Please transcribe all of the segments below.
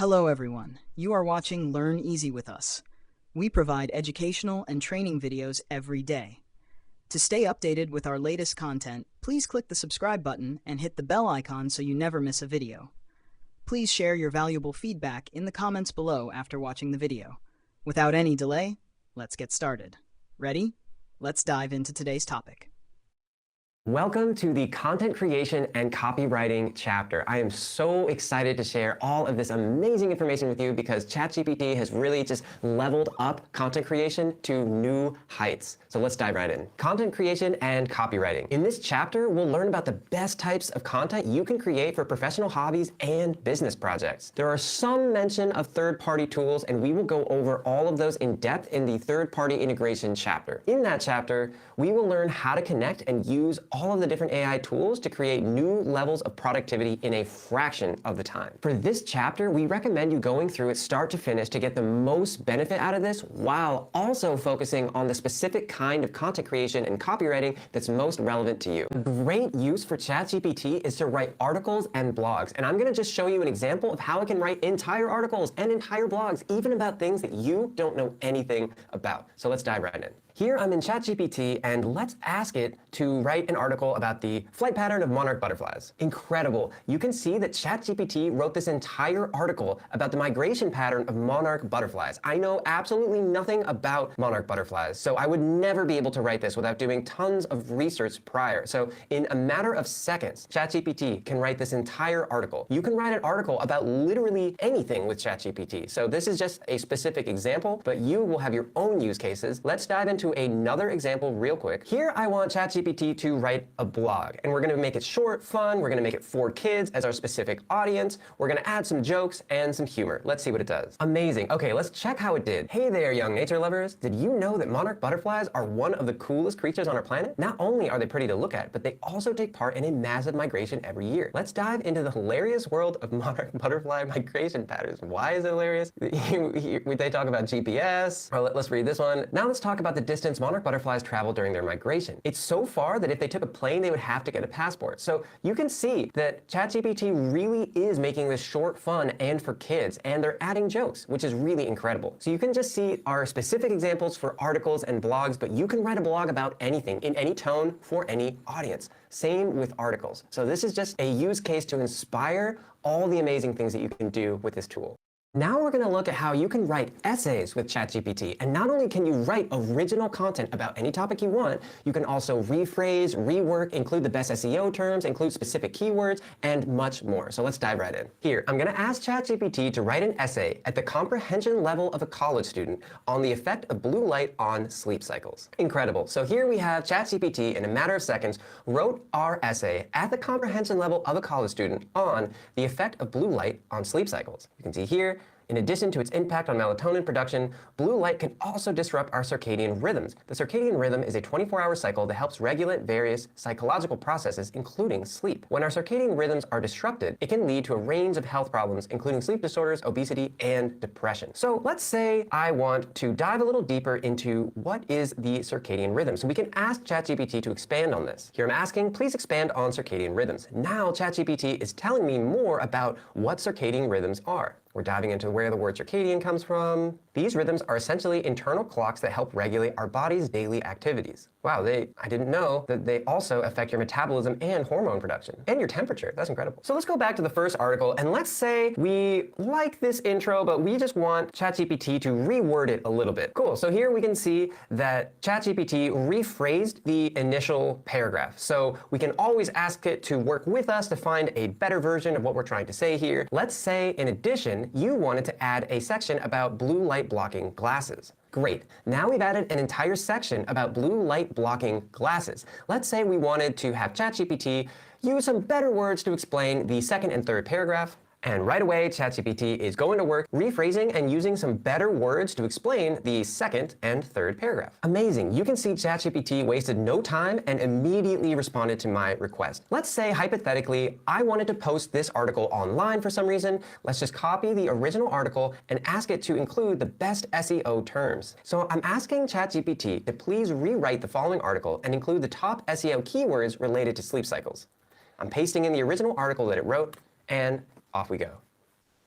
Hello everyone, you are watching Learn Easy with us. We provide educational and training videos every day. To stay updated with our latest content, please click the subscribe button and hit the bell icon so you never miss a video. Please share your valuable feedback in the comments below after watching the video. Without any delay, let's get started. Ready? Let's dive into today's topic. Welcome to the content creation and copywriting chapter. I am so excited to share all of this amazing information with you because ChatGPT has really just leveled up content creation to new heights. So let's dive right in. Content creation and copywriting. In this chapter, we'll learn about the best types of content you can create for professional hobbies and business projects. There are some mention of third-party tools, and we will go over all of those in depth in the third-party integration chapter. In that chapter, we will learn how to connect and use all of the different AI tools to create new levels of productivity in a fraction of the time. For this chapter, we recommend you going through it start to finish to get the most benefit out of this while also focusing on the specific kind of content creation and copywriting that's most relevant to you. A great use for ChatGPT is to write articles and blogs, and I'm going to just show you an example of how it can write entire articles and entire blogs, even about things that you don't know anything about. So let's dive right in. Here I'm in ChatGPT, and let's ask it to write an article about the flight pattern of monarch butterflies. Incredible. You can see that ChatGPT wrote this entire article about the migration pattern of monarch butterflies. I know absolutely nothing about monarch butterflies, so I would never be able to write this without doing tons of research prior. So in a matter of seconds, ChatGPT can write this entire article. You can write an article about literally anything with ChatGPT. So this is just a specific example, but you will have your own use cases. Let's dive into another example real quick. Here I want ChatGPT to write a blog, and we're going to make it short, fun. We're going to make it for kids as our specific audience. We're going to add some jokes and some humor. Let's see what it does. Amazing. Okay, let's check how it did. Hey there, young nature lovers. Did you know that monarch butterflies are one of the coolest creatures on our planet? Not only are they pretty to look at, but they also take part in a massive migration every year. Let's dive into the hilarious world of monarch butterfly migration patterns. Why is it hilarious? They talk about GPS. Let's read this one. Now let's talk about the distance monarch butterflies travel during their migration. It's so far that if they took a plane, they would have to get a passport. So you can see that ChatGPT really is making this short, fun, and for kids, and they're adding jokes, which is really incredible. So you can just see our specific examples for articles and blogs, but you can write a blog about anything in any tone for any audience. Same with articles. So this is just a use case to inspire all the amazing things that you can do with this tool. Now we're going to look at how you can write essays with ChatGPT. And not only can you write original content about any topic you want, you can also rephrase, rework, include the best SEO terms, include specific keywords, and much more. So let's dive right in. Here, I'm going to ask ChatGPT to write an essay at the comprehension level of a college student on the effect of blue light on sleep cycles. Incredible. So here we have ChatGPT, in a matter of seconds, wrote our essay at the comprehension level of a college student on the effect of blue light on sleep cycles. You can see here, in addition to its impact on melatonin production, blue light can also disrupt our circadian rhythms. The circadian rhythm is a 24-hour cycle that helps regulate various psychological processes, including sleep. When our circadian rhythms are disrupted, it can lead to a range of health problems, including sleep disorders, obesity, and depression. So let's say I want to dive a little deeper into what is the circadian rhythm. So we can ask ChatGPT to expand on this. Here I'm asking, please expand on circadian rhythms. Now ChatGPT is telling me more about what circadian rhythms are. We're diving into where the word circadian comes from. These rhythms are essentially internal clocks that help regulate our body's daily activities. Wow, I didn't know that they also affect your metabolism and hormone production, and your temperature. That's incredible. So let's go back to the first article, and let's say we like this intro, but we just want ChatGPT to reword it a little bit. Cool, so here we can see that ChatGPT rephrased the initial paragraph. So we can always ask it to work with us to find a better version of what we're trying to say here. Let's say, in addition, you wanted to add a section about blue light blocking glasses. Great. Now we've added an entire section about blue light blocking glasses. Let's say we wanted to have ChatGPT use some better words to explain the second and third paragraph. And right away, ChatGPT is going to work rephrasing and using some better words to explain the second and third paragraph. Amazing. You can see ChatGPT wasted no time and immediately responded to my request. Let's say, hypothetically, I wanted to post this article online for some reason. Let's just copy the original article and ask it to include the best SEO terms. So I'm asking ChatGPT to please rewrite the following article and include the top SEO keywords related to sleep cycles. I'm pasting in the original article that it wrote, and off we go.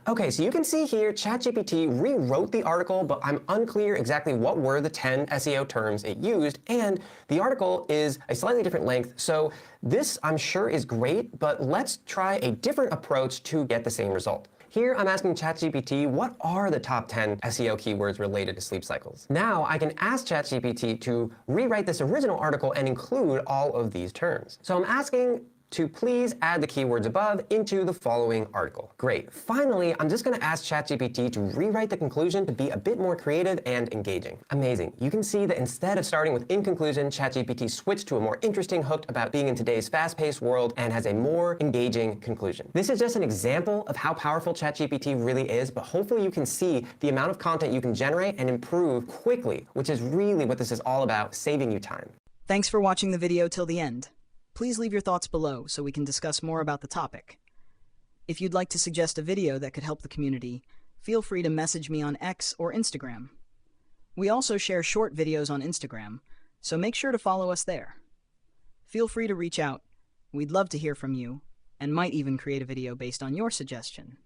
Okay, so you can see here ChatGPT rewrote the article, but I'm unclear exactly what were the 10 SEO terms it used, and the article is a slightly different length, so this I'm sure is great, but let's try a different approach to get the same result. Here I'm asking ChatGPT, what are the top 10 SEO keywords related to sleep cycles? Now I can ask ChatGPT to rewrite this original article and include all of these terms. So I'm asking to please add the keywords above into the following article. Great. Finally, I'm just going to ask ChatGPT to rewrite the conclusion to be a bit more creative and engaging. Amazing. You can see that instead of starting with in conclusion, ChatGPT switched to a more interesting hook about being in today's fast-paced world and has a more engaging conclusion. This is just an example of how powerful ChatGPT really is, but hopefully you can see the amount of content you can generate and improve quickly, which is really what this is all about, saving you time. Thanks for watching the video till the end. Please leave your thoughts below so we can discuss more about the topic. If you'd like to suggest a video that could help the community, feel free to message me on X or Instagram. We also share short videos on Instagram, so make sure to follow us there. Feel free to reach out. We'd love to hear from you, and might even create a video based on your suggestion.